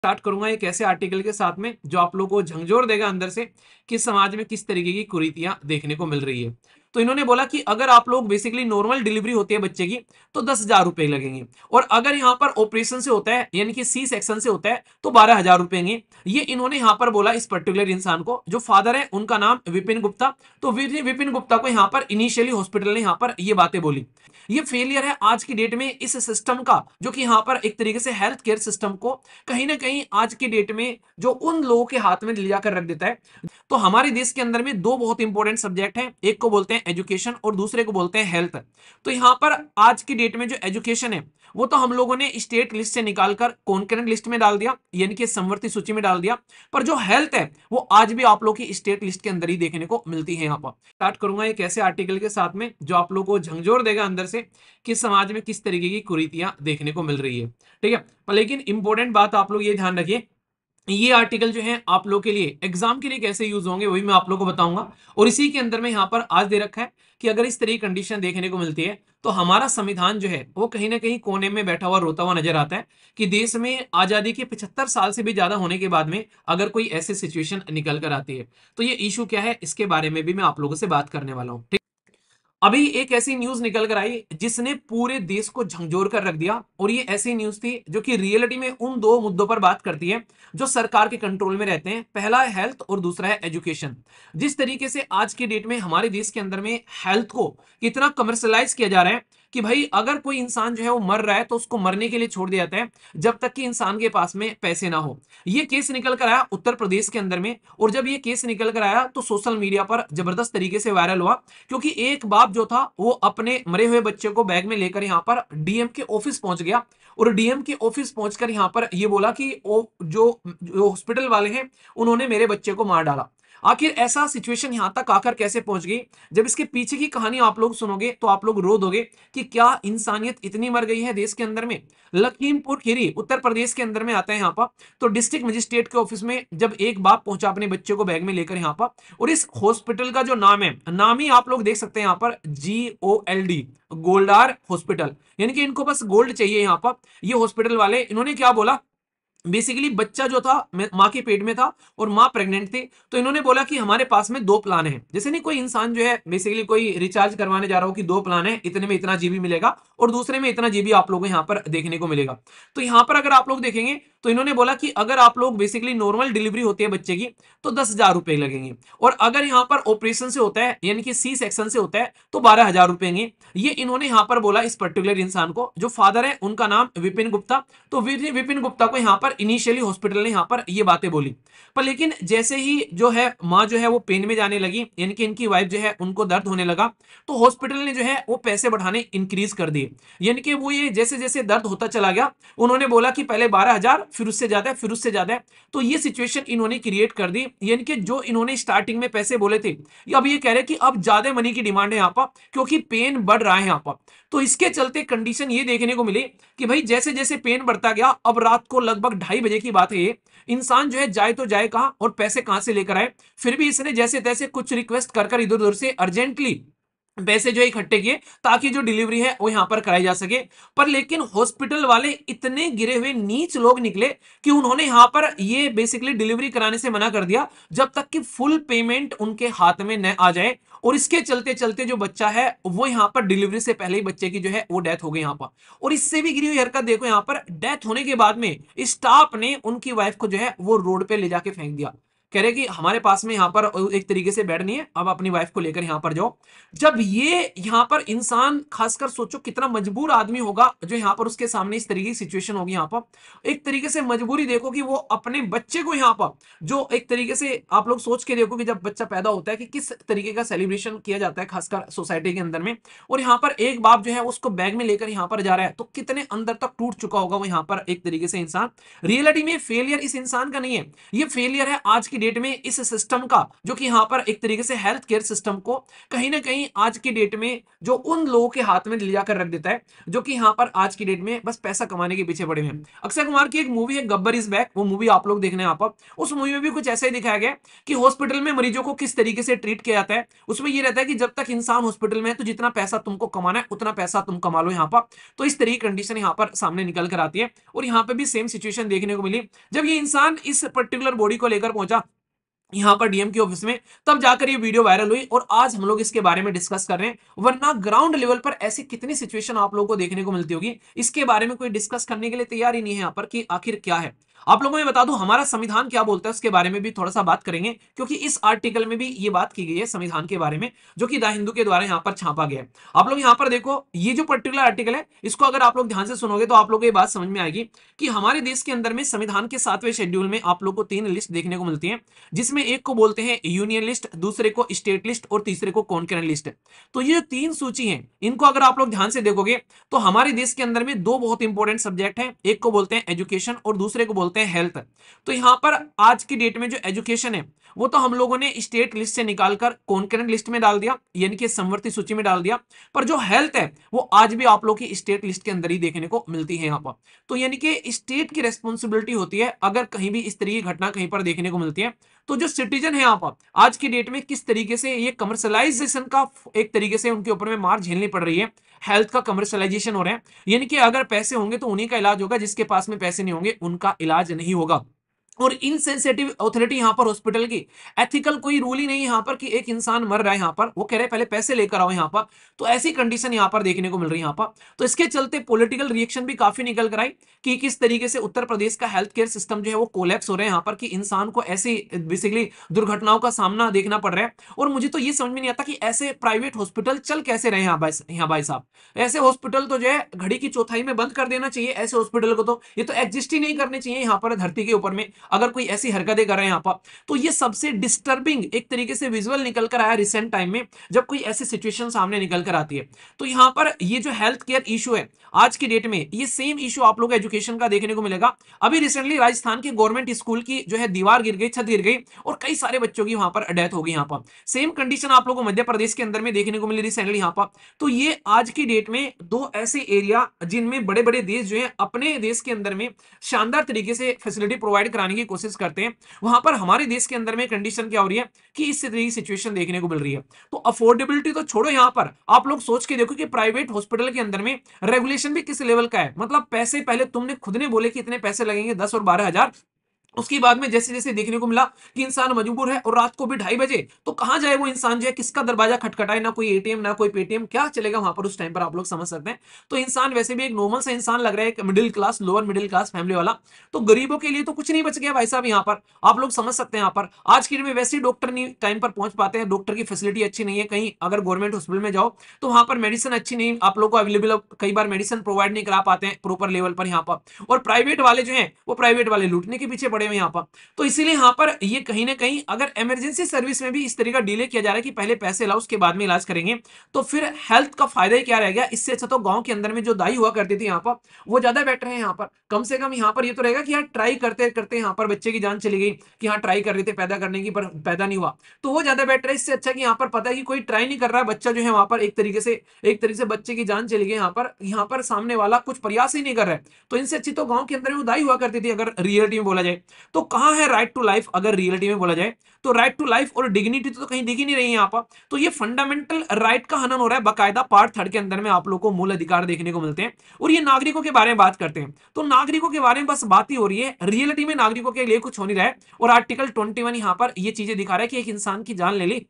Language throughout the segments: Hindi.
स्टार्ट करूंगा एक ऐसे आर्टिकल के साथ में जो आप लोगों को झंझोर देगा अंदर से कि समाज में किस तरीके की कुरीतियां देखने को मिल रही है। तो इन्होंने बोला कि अगर आप लोग बेसिकली नॉर्मल डिलीवरी होती है बच्चे की तो 10,000 रुपए लगेंगे, और अगर यहाँ पर ऑपरेशन से होता है यानी कि सी सेक्शन से होता है तो 12,000 रुपए। ये इन्होंने यहाँ पर बोला इस पर्टिकुलर इंसान को, जो फादर है उनका नाम विपिन गुप्ता। तो विपिन गुप्ता को यहाँ पर इनिशियली हॉस्पिटल ने यहाँ पर ये बातें बोली। ये फेलियर है आज की डेट में इस सिस्टम का, जो कि यहाँ पर एक तरीके से हेल्थ केयर सिस्टम को कहीं ना कहीं आज की डेट में जो उन लोगों के हाथ में ले जाकर रख देता है। तो हमारे देश के अंदर में दो बहुत इंपॉर्टेंट सब्जेक्ट हैं, एक को बोलते हैं एजुकेशन और दूसरे को बोलते हैं हेल्थ। तो यहाँ पर आज की डेट में जो एजुकेशन है वो तो हम लोगों ने स्टेट लिस्ट से निकालकर कॉन्करेंट लिस्ट में डाल दिया, यानी कि समवर्ती सूची में डाल दिया। पर जो हेल्थ है वो आज भी आप लोग की स्टेट लिस्ट के अंदर ही देखने को मिलती है। यहाँ पर स्टार्ट करूंगा एक ऐसे आर्टिकल के साथ में जो आप लोगों को झंझोर देगा अंदर से कि समाज में किस तरीके की कुरीतियां देखने को मिल रही है। ठीक है, पर लेकिन इंपॉर्टेंट बात आप लोग ये ध्यान रखिए, ये आर्टिकल जो है आप लोग के लिए एग्जाम के लिए कैसे यूज होंगे वही मैं आप लोग को बताऊंगा। और इसी के अंदर में यहाँ पर आज दे रखा है कि अगर इस तरह की कंडीशन देखने को मिलती है तो हमारा संविधान जो है वो कहीं ना कहीं कोने में बैठा हुआ रोता हुआ नजर आता है कि देश में आजादी के 75 साल से भी ज्यादा होने के बाद में अगर कोई ऐसी सिचुएशन निकल कर आती है तो ये इशू क्या है, इसके बारे में भी मैं आप लोगों से बात करने वाला हूँ। अभी एक ऐसी न्यूज निकल कर आई जिसने पूरे देश को झंझोर कर रख दिया, और ये ऐसी न्यूज थी जो कि रियलिटी में उन दो मुद्दों पर बात करती है जो सरकार के कंट्रोल में रहते हैं। पहला है हेल्थ और दूसरा है एजुकेशन। जिस तरीके से आज की डेट में हमारे देश के अंदर में हेल्थ को इतना कमर्शलाइज किया जा रहा है कि भाई अगर कोई इंसान जो है वो मर रहा है तो उसको मरने के लिए छोड़ दिया जाता है जब तक कि इंसान के पास में पैसे ना हो। ये केस निकल कर आया उत्तर प्रदेश के अंदर में, और जब ये केस निकल कर आया तो सोशल मीडिया पर जबरदस्त तरीके से वायरल हुआ, क्योंकि एक बाप जो था वो अपने मरे हुए बच्चे को बैग में लेकर यहाँ पर डीएम के ऑफिस पहुंच गया, और डीएम के ऑफिस पहुंचकर यहाँ पर ये बोला कि वो जो हॉस्पिटल वाले हैं उन्होंने मेरे बच्चे को मार डाला। आखिर ऐसा सिचुएशन यहां तक आकर कैसे पहुंच गई, जब इसके पीछे की कहानी आप लोग सुनोगे तो आप लोग रो दोगे कि क्या इंसानियत इतनी मर गई है देश के अंदर में। लखीमपुर खीरी उत्तर प्रदेश के अंदर में आता है यहाँ पर। तो डिस्ट्रिक्ट मजिस्ट्रेट के ऑफिस में जब एक बाप पहुंचा अपने बच्चे को बैग में लेकर यहाँ पर, और इस हॉस्पिटल का जो नाम है, नाम ही आप लोग देख सकते हैं यहाँ पर GOLD, गोल्डार हॉस्पिटल, यानी कि इनको बस गोल्ड चाहिए यहाँ पर। ये हॉस्पिटल वाले इन्होंने क्या बोला, बेसिकली बच्चा जो था माँ के पेट में था और माँ प्रेग्नेंट थी, तो इन्होंने बोला कि हमारे पास में दो प्लान है। जैसे नहीं कोई इंसान जो है बेसिकली कोई रिचार्ज करवाने जा रहा हो कि दो प्लान है, इतने में इतना जीबी मिलेगा और दूसरे में इतना जीबी आप लोगों को यहाँ पर देखने को मिलेगा। तो यहाँ पर अगर आप लोग देखेंगे तो इन्होंने बोला कि अगर आप लोग बेसिकली नॉर्मल डिलीवरी होती है बच्चे की तो 10,000 रुपए लगेंगे, और अगर यहाँ पर ऑपरेशन से होता है यानी कि सी सेक्शन से होता है तो 12,000 रुपए। ये इन्होंने यहाँ पर बोला इस पर्टिकुलर इंसान को, जो फादर है उनका नाम विपिन गुप्ता। तो विपिन गुप्ता को यहाँ पर इनिशियली हॉस्पिटल ने यहाँ पर ये बातें बोली। पर लेकिन जैसे ही जो है माँ जो है वो पेन में जाने लगी, यानी कि इनकी वाइफ जो है उनको दर्द होने लगा, तो हॉस्पिटल ने जो है वो पैसे बढ़ाने इंक्रीज कर दिए। यानी कि वो ये जैसे जैसे दर्द होता चला गया उन्होंने बोला कि पहले 12,000, फिर उससे ज्यादा है, फिर उससे ज्यादा है। तो ये सिचुएशन इन्होंने क्रिएट कर दी, यानी कि जो इन्होंने स्टार्टिंग में पैसे बोले थे अब ये कह रहे कि अब ज्यादा मनी की डिमांड है यहाँ पर, क्योंकि पेन बढ़ रहा है यहाँ पर। तो इसके चलते कंडीशन ये देखने को मिली कि भाई जैसे जैसे पेन बढ़ता गया, अब रात को लगभग 2:30 बजे की बात है ये, इंसान जो है जाए तो जाए कहां और पैसे कहां से लेकर आए। फिर भी इसने जैसे तैसे कुछ रिक्वेस्ट कर कर इधर उधर से अर्जेंटली पैसे जो इकट्ठे किए ताकि जो डिलीवरी है वो यहां पर कराई जा सके। पर लेकिन हॉस्पिटल वाले इतने गिरे हुए नीच लोग निकले कि उन्होंने यहां पर ये बेसिकली डिलीवरी कराने से मना कर दिया जब तक कि फुल पेमेंट उनके हाथ में न आ जाए। और इसके चलते चलते जो बच्चा है वो यहां पर डिलीवरी से पहले ही बच्चे की जो है वो डेथ हो गई यहां पर। और इससे भी गिरी हुई हरकत देखो, यहां पर डेथ होने के बाद में स्टाफ ने उनकी वाइफ को जो है वो रोड पे ले जाके फेंक दिया। कह रहे कि हमारे पास में यहाँ पर एक तरीके से बेड नहीं है, अब अपनी वाइफ को लेकर यहाँ पर जाओ। जब ये यहाँ पर इंसान, खासकर सोचो कितना मजबूर आदमी होगा जो यहाँ पर उसके सामने इस तरीके की सिचुएशन होगी, यहाँ पर एक तरीके से मजबूरी देखो कि वो अपने बच्चे को यहाँ पर, जो एक तरीके से आप लोग सोच के देखो कि जब बच्चा पैदा होता है कि किस तरीके का सेलिब्रेशन किया जाता है खासकर सोसाइटी के अंदर में, और यहाँ पर एक बाप जो है उसको बैग में लेकर यहाँ पर जा रहा है, तो कितने अंदर तक टूट चुका होगा वो यहाँ पर एक तरीके से इंसान। रियलिटी में फेलियर इस इंसान का नहीं है, ये फेलियर है आज की डेट में इस सिस्टम का, जो कि यहाँ पर एक तरीके से हेल्थ केयर सिस्टम को कहीं ना कहीं आज की डेट में जो उन लोगों के हाथ में ले जाकर रख देता है जो कि यहाँ पर आज की डेट में बस पैसा कमाने के पीछे पड़े हुए हैं। अक्षय कुमार की एक मूवी है गब्बर इज बैक, वो मूवी आप लोग देखने यहाँ पर, उस मूवी में भी कुछ ऐसा ही दिखाया गया कि हॉस्पिटल में मरीजों को किस तरीके से ट्रीट किया जाता है। उसमें ये रहता है कि जब तक इंसान हॉस्पिटल में है तो जितना पैसा तुमको कमाना है उतना पैसा तुम कमा लो यहाँ पर। तो इस तरीके की कंडीशन यहाँ पर सामने निकल कर आती है। और यहाँ पे भी सेम सिचुएशन देखने को मिली जब ये इंसान इस पर्टिकुलर बॉडी को लेकर पहुंचा यहाँ पर डीएम के ऑफिस में, तब जाकर ये वीडियो वायरल हुई और आज हम लोग इसके बारे में डिस्कस कर रहे हैं। वरना ग्राउंड लेवल पर ऐसी कितनी सिचुएशन आप लोगों को देखने को मिलती होगी, इसके बारे में कोई डिस्कस करने के लिए तैयार ही नहीं है यहाँ पर कि आखिर क्या है। आप लोगों में बता दूं हमारा संविधान क्या बोलता है उसके बारे में भी थोड़ा सा बात करेंगे, क्योंकि इस आर्टिकल में भी ये बात की गई है संविधान के बारे में, जो कि द हिंदू के द्वारा यहाँ पर छापा गया है। आप लोग यहाँ पर देखो, ये जो पर्टिकुलर आर्टिकल है इसको अगर आप लोग ध्यान से सुनोगे तो आप लोगों को ये बात समझ में आएगी कि हमारे देश के अंदर में संविधान के 7वें शेड्यूल में आप लोग को 3 लिस्ट देखने को मिलती है, जिसमें एक को बोलते हैं यूनियन लिस्ट, दूसरे को स्टेट लिस्ट और तीसरे को कॉन्करेंट लिस्ट। तो ये 3 सूची हैं, इनको अगर आप लोग ध्यान से देखोगे तो हमारे देश के अंदर में 2 बहुत इंपॉर्टेंट सब्जेक्ट हैं, एक को बोलते हैं एजुकेशन और दूसरे को बोलते हैं हेल्थ। तो यहां पर आज की डेट में जो एजुकेशन है वो तो हम लोगों ने स्टेट लिस्ट से निकालकर कॉन्करेंट लिस्ट में डाल दिया, यानी कि समवर्ती सूची में डाल दिया। पर जो हेल्थ है वो आज भी आप लोग की स्टेट लिस्ट के अंदर ही देखने को मिलती है यहाँ पर। तो यानी कि स्टेट की रेस्पॉन्सिबिलिटी होती है अगर कहीं भी इस तरह की घटना कहीं पर देखने को मिलती है तो जो सिटीजन है यहाँ पर आज की डेट में किस तरीके से ये कमर्शलाइजेशन का एक तरीके से उनके ऊपर में मार झेलनी पड़ रही है। हेल्थ का कमर्शलाइजेशन हो रहा है, यानी कि अगर पैसे होंगे तो उन्हीं का इलाज होगा, जिसके पास में पैसे नहीं होंगे उनका इलाज नहीं होगा। और इनसेंसिटिव अथॉरिटी यहाँ पर हॉस्पिटल की, एथिकल कोई रूल ही नहीं यहाँ पर कि एक इंसान मर रहा है यहाँ पर वो कह रहे हैं पहले पैसे लेकर आओ यहाँ पर। तो ऐसी कंडीशन यहाँ पर देखने को मिल रही है यहाँ पर। तो इसके चलते पॉलिटिकल रिएक्शन भी काफी निकल कर आई कि किस तरीके से उत्तर प्रदेश का हेल्थ केयर सिस्टम जो है वो कोलैप्स हो रहा है यहाँ पर, कि इंसान को ऐसी बेसिकली दुर्घटनाओं का सामना देखना पड़ रहा है। और मुझे तो ये समझ में नहीं आता कि ऐसे प्राइवेट हॉस्पिटल चल कैसे रहे यहाँ भाई साहब। ऐसे हॉस्पिटल तो जो है घड़ी की चौथाई में बंद कर देना चाहिए, ऐसे हॉस्पिटल को तो ये तो एग्जिस्ट ही नहीं करने चाहिए यहाँ पर धरती के ऊपर में, अगर कोई ऐसी हरकतें कर रहे हैं यहाँ पर। तो ये सबसे डिस्टर्बिंग एक तरीके से विजुअल निकल कर आया रिसेंट टाइम में, जब कोई ऐसी सिचुएशन सामने निकल कर आती है। तो यहाँ पर ये जो हेल्थ केयर इशू है आज की डेट में, ये सेम इशू आप लोग एजुकेशन का देखने को मिलेगा। अभी रिसेंटली राजस्थान के गवर्नमेंट स्कूल की जो है दीवार गिर गई, छत गिर गई और कई सारे बच्चों की वहां पर डेथ हो गई। यहाँ पर सेम कंडीशन आप लोगों को मध्य प्रदेश के अंदर में देखने को मिली रिसेंटली यहाँ पर। तो ये आज की डेट में 2 ऐसे एरिया जिनमें बड़े बड़े देश जो है अपने देश के अंदर में शानदार तरीके से फैसिलिटी प्रोवाइड कराने की कोशिश करते हैं, वहां पर हमारे देश के अंदर में कंडीशन क्या हो रही है कि इस तरह की सिचुएशन देखने को मिल रही है। तो अफोर्डेबिलिटी तो छोड़ो, यहां पर आप लोग सोच के देखो कि प्राइवेट हॉस्पिटल के अंदर में रेगुलेशन भी किस लेवल का है। मतलब पैसे पहले तुमने खुद ने बोले कि इतने पैसे लगेंगे 10 और 12 हज़ार, उसके बाद में जैसे जैसे देखने को मिला कि इंसान मजबूर है और रात को भी 2:30 बजे, तो कहां जाए वो इंसान जो है, किसका दरवाजा खटखटाए, ना कोई एटीएम ना कोई पेटीएम, क्या चलेगा वहां पर उस टाइम पर, आप लोग समझ सकते हैं। तो इंसान वैसे भी एक नॉर्मल सा इंसान लग रहा है, एक middle class lower middle class family वाला, तो गरीबों के लिए तो कुछ नहीं बच गया भाई साहब यहाँ पर, आप लोग समझ सकते हैं। यहाँ पर आज की डेट में वैसे ही डॉक्टर नहीं टाइम पर पहुंच पाते हैं, डॉक्टर की फैसिलिटी अच्छी नहीं है, कहीं अगर गवर्नमेंट हॉस्पिटल में जाओ तो वहां पर मेडिसिन अच्छी नहीं आप लोग को अवेलेबल, कई बार मेडिसिन प्रोवाइड नहीं करा पाते हैं प्रॉपर लेवल पर यहाँ पर। और प्राइवेट वाले जो है वो प्राइवेट वाले लूटने के पीछे पड़े हुए यहाँ पर। तो इसीलिए यहां पर ये कहीं ना कहीं अगर इमरजेंसी सर्विस में भी इस तरह का डिले किया जा रहा है कि पहले पैसे लाओ उसके बाद में इलाज करेंगे, तो फिर हेल्थ का फायदा ही क्या रह गया। इससे अच्छा तो गांव के अंदर में जो दाई हुआ करती थी यहाँ पर वो ज्यादा बेटर है। यहाँ पर कम से कम यहाँ पर ये तो रहेगा कि यार ट्राई करते करते यहाँ पर बच्चे की जान चली गई, कि हाँ ट्राई कर रहे थे पैदा करने की पर पैदा नहीं हुआ, तो वो ज्यादा बेटर है। इससे अच्छा कि यहाँ पर पता है कि कोई ट्राई नहीं कर रहा है, बच्चा जो है वहां पर एक तरीके से बच्चे की जान चली गई, यहाँ पर सामने वाला कुछ प्रयास ही नहीं कर रहा है। तो इनसे अच्छी तो गांव के अंदर में वो दाई हुआ करती थी अगर रियलिटी में बोला जाए। तो कहां है राइट टू लाइफ, अगर रियलिटी में बोला जाए तो राइट टू लाइफ और डिग्निटी तो कहीं दिख ही नहीं रही है यहाँ पर। तो ये फंडामेंटल राइट का हनन हो रहा है बकायदा। पार्ट 3 के अंदर में आप लोग को मूल अधिकार देखने को मिलते हैं। और ये नागरिकों के बारे में बात करते हैं, तो नागरिकों के बारे में बस बात ही हो रही है, रियलिटी में नागरिकों के लिए कुछ हो नहीं रहा है। और आर्टिकल 21 यहाँ पर ये चीजें दिखा रहा है कि एक इंसान की जान ले ली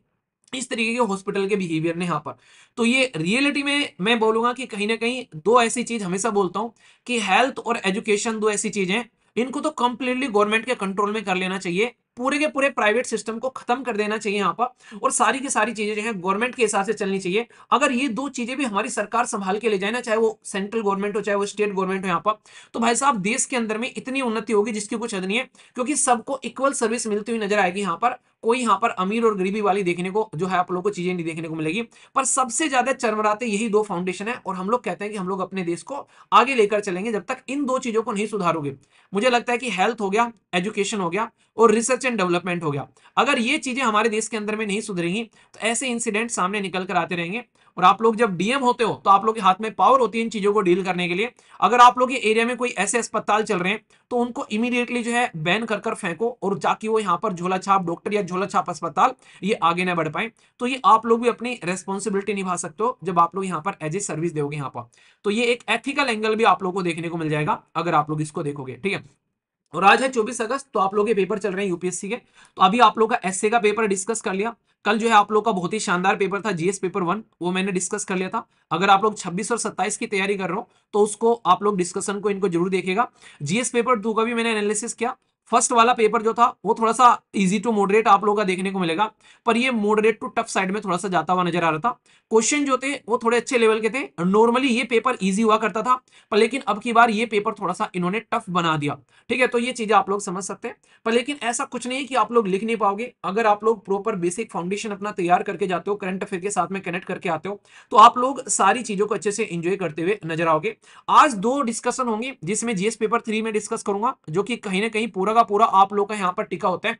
इस तरीके के हॉस्पिटल के बिहेवियर ने यहाँ पर। तो ये रियलिटी में मैं बोलूंगा कि कहीं ना कहीं 2 ऐसी चीज हमेशा बोलता हूं कि हेल्थ और एजुकेशन 2 ऐसी चीजें हैं, इनको तो कंप्लीटली गवर्नमेंट के कंट्रोल में कर लेना चाहिए, पूरे के पूरे प्राइवेट सिस्टम को खत्म कर देना चाहिए यहाँ पर, और सारी की सारी चीजें जो है गवर्नमेंट के हिसाब से चलनी चाहिए। अगर ये 2 चीजें भी हमारी सरकार संभाल के ले जाए ना, चाहे वो सेंट्रल गवर्नमेंट हो चाहे वो स्टेट गवर्नमेंट हो यहाँ पर, तो भाई साहब देश के अंदर में इतनी उन्नति होगी जिसकी कुछ हद नहीं है, क्योंकि सबको इक्वल सर्विस मिलती हुई नजर आएगी यहाँ पर। कोई यहाँ पर अमीर और गरीबी वाली देखने को जो है आप लोगों को चीजें नहीं देखने को मिलेगी, पर सबसे ज्यादा चरमराते यही दो फाउंडेशन है। और हम लोग कहते हैं कि हम लोग अपने देश को आगे लेकर चलेंगे जब तक इन दो चीजों को नहीं सुधारोगे। मुझे लगता है कि हेल्थ हो गया, एजुकेशन हो गया और रिसर्च एंड डेवलपमेंट हो गया, अगर ये चीजें हमारे देश के अंदर में नहीं सुधरेंगी तो ऐसे इंसिडेंट सामने निकल कर आते रहेंगे। और आप लोग जब डीएम होते हो तो आप लोग के हाथ में पावर होती है इन चीजों को डील करने के लिए। अगर आप लोग के एरिया में कोई ऐसे अस्पताल चल रहे हैं तो उनको इमीडिएटली जो है बैन कर कर फेंको, और ताकि वो यहाँ पर झोला छाप डॉक्टर या झोला छाप अस्पताल ये आगे ना बढ़ पाए। तो ये आप लोग भी अपनी रेस्पॉन्सिबिलिटी निभा सकते हो जब आप लोग यहाँ पर एज ए सर्विस दोगे यहाँ पर। तो ये एक एथिकल एंगल भी आप लोग को देखने को मिल जाएगा अगर आप लोग इसको देखोगे, ठीक है। और आज है 24 अगस्त, तो आप लोग के पेपर चल रहे हैं यूपीएससी के। तो अभी आप लोग का एसए का पेपर डिस्कस कर लिया। कल जो है आप लोग का बहुत ही शानदार पेपर था जीएस पेपर 1, वो मैंने डिस्कस कर लिया था। अगर आप लोग 26 और 27 की तैयारी कर रहे हो तो उसको आप लोग डिस्कशन को इनको जरूर देखिएगा। जीएस पेपर 2 का भी मैंने एनालिसिस किया। फर्स्ट वाला पेपर जो था वो थोड़ा सा इजी टू मॉडरेट आप लोगों का देखने को मिलेगा, पर ये मॉडरेट टू टफ साइड में थोड़ा सा जाता हुआ नजर आ रहा था। क्वेश्चन जो थे वो थोड़े अच्छे लेवल के थे। नॉर्मली ये पेपर इजी हुआ करता था, पर लेकिन अब की बार ये पेपर थोड़ा सा इन्होंने टफ बना दिया, ठीक है। तो ये चीजें आप लोग समझ सकते हैं, पर लेकिन ऐसा कुछ नहीं है कि आप लोग लिख नहीं पाओगे। अगर आप लोग प्रॉपर बेसिक फाउंडेशन अपना तैयार करके जाते हो, करंट अफेयर के साथ में कनेक्ट करके आते हो, तो आप लोग सारी चीजों को अच्छे से एंजॉय करते हुए नजर आओगे। आज 2 डिस्कशन होंगे जिसमें जीएस पेपर 3 में डिस्कस करूंगा, जो कि कहीं ना कहीं पूरा का पूरा आप लोग का यहाँ पर टिका होता है,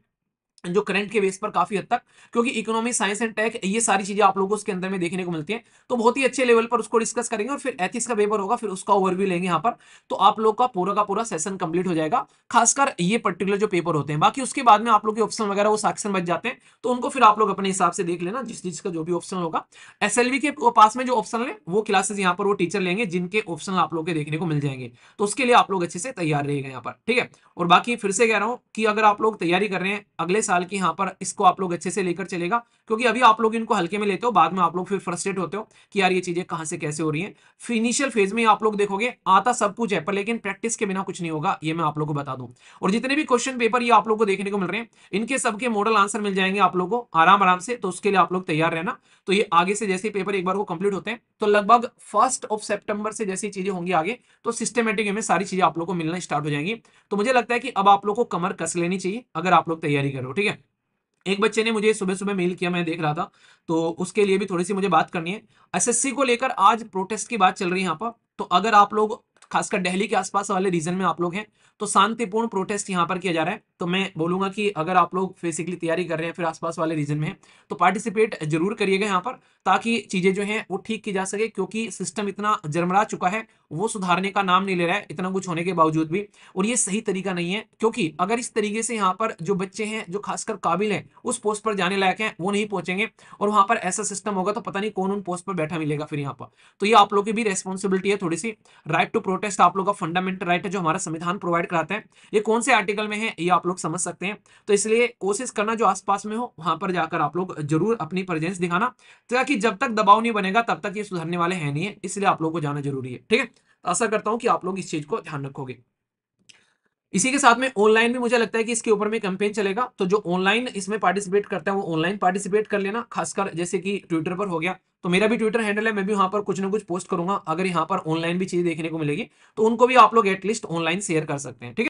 जो करंट के बेस पर काफी हद तक, क्योंकि इकोनॉमी साइंस एंड टेक ये सारी चीजें आप लोगों को उसके अंदर में देखने को मिलती हैं। तो बहुत ही अच्छे लेवल पर उसको डिस्कस करेंगे, और फिर एथिक्स का पेपर होगा, फिर उसका ओवरव्यू लेंगे यहाँ पर। तो आप लोग का पूरा सेशन कंप्लीट हो जाएगा, खासकर ये पर्टिकुलर जो पेपर होते हैं। बाकी उसके बाद में आप लोग के ऑप्शन वगैरह वो सेक्शन बच जाते हैं, तो उनको फिर आप लोग अपने हिसाब से देख लेना, जिस चीज का जो भी ऑप्शन होगा। एसएलवी के पास में जो ऑप्शन है वो क्लासेस यहाँ पर वो टीचर लेंगे जिनके ऑप्शन आप लोग के देखने को मिल जाएंगे। तो उसके लिए आप लोग अच्छे से तैयार रहेगा यहाँ पर, ठीक है। और बाकी फिर से कह रहा हूँ कि अगर आप लोग तैयारी कर रहे हैं अगले साल की, यहाँ पर इसको आप लोग अच्छे से लेकर चलेगा, क्योंकि अभी आप लोग इनको हल्के में लेते हो, बाद में आप लोग फिर फ्रस्ट्रेट होते हो कि यार ये चीजें कहां से कैसे हो रही हैं। फिनिशियल फेज में आप लोग देखोगे आता सब कुछ है, पर लेकिन प्रैक्टिस के बिना कुछ नहीं होगा, ये मैं आप लोग को बता दूं। और जितने भी क्वेश्चन पेपर ये आप लोग को देखने को मिल रहे हैं, इनके सबके मॉडल आंसर मिल जाएंगे आप लोग को आराम आराम से। तो उसके लिए आप लोग तैयार रहना। तो ये आगे से जैसे पेपर एक बार को कंप्लीट होते हैं, तो लगभग 1 सितंबर से जैसी चीजें होंगी आगे, तो सिस्टमेटिक में सारी चीजें आप लोग को मिलना स्टार्ट हो जाएंगी। तो मुझे लगता है कि अब आप लोग को कमर कस लेनी चाहिए अगर आप लोग तैयारी करो, ठीक है। एक बच्चे ने मुझे सुबह सुबह मेल किया, मैं देख रहा था, तो उसके लिए भी थोड़ी सी मुझे बात करनी है। एसएससी को लेकर आज प्रोटेस्ट की बात चल रही है यहाँ पर। तो अगर आप लोग खासकर दिल्ली के आसपास वाले रीजन में आप लोग हैं, तो शांतिपूर्ण प्रोटेस्ट यहाँ पर किया जा रहा है। तो मैं बोलूंगा कि अगर आप लोग बेसिकली तैयारी कर रहे हैं फिर आसपास वाले रीजन में हैं, तो पार्टिसिपेट जरूर करिएगा यहाँ पर, ताकि चीजें जो हैं वो ठीक की जा सके। क्योंकि सिस्टम इतना जर्मरा चुका है, वो सुधारने का नाम नहीं ले रहा है इतना कुछ होने के बावजूद भी। और ये सही तरीका नहीं है, क्योंकि अगर इस तरीके से यहाँ पर जो बच्चे हैं जो खासकर काबिल हैं उस पोस्ट पर जाने लायक हैं वो नहीं पहुंचेंगे, और वहां पर ऐसा सिस्टम होगा तो पता नहीं कौन उन पोस्ट पर बैठा मिलेगा फिर यहाँ पर। तो ये आप लोग की भी रेस्पॉन्सिबिलिटी है थोड़ी सी। राइट टू प्रोटेस्ट आप लोग का फंडामेंटल राइट है जो हमारा संविधान प्रोवाइड कराता है। ये कौन से आर्टिकल में है ये आप लोग समझ सकते हैं। तो इसलिए कोशिश करना जो आसपास में हो वहां पर जाकर आप लोग जरूर अपनी प्रेजेंस दिखाना, ताकि जब तक दबाव नहीं बनेगा तब तक ये सुधरने वाले हैं नहीं है, इसलिए आप लोग को जाना जरूरी है, ठीक है। आशा करता हूं कि आप लोग इस चीज को ध्यान रखोगे। इसी के साथ में ऑनलाइन भी मुझे लगता है कि इसके ऊपर में कैंपेन चलेगा, तो जो ऑनलाइन इसमें पार्टिसिपेट करता है वो ऑनलाइन पार्टिसिपेट कर लेना। खासकर जैसे कि ट्विटर पर हो गया, तो मेरा भी ट्विटर हैंडल है, मैं भी वहां पर कुछ ना कुछ पोस्ट करूंगा। अगर यहाँ पर ऑनलाइन भी चीजें देखने को मिलेगी तो उनको भी आप लोग एटलीस्ट ऑनलाइन शेयर कर सकते हैं, ठीक है।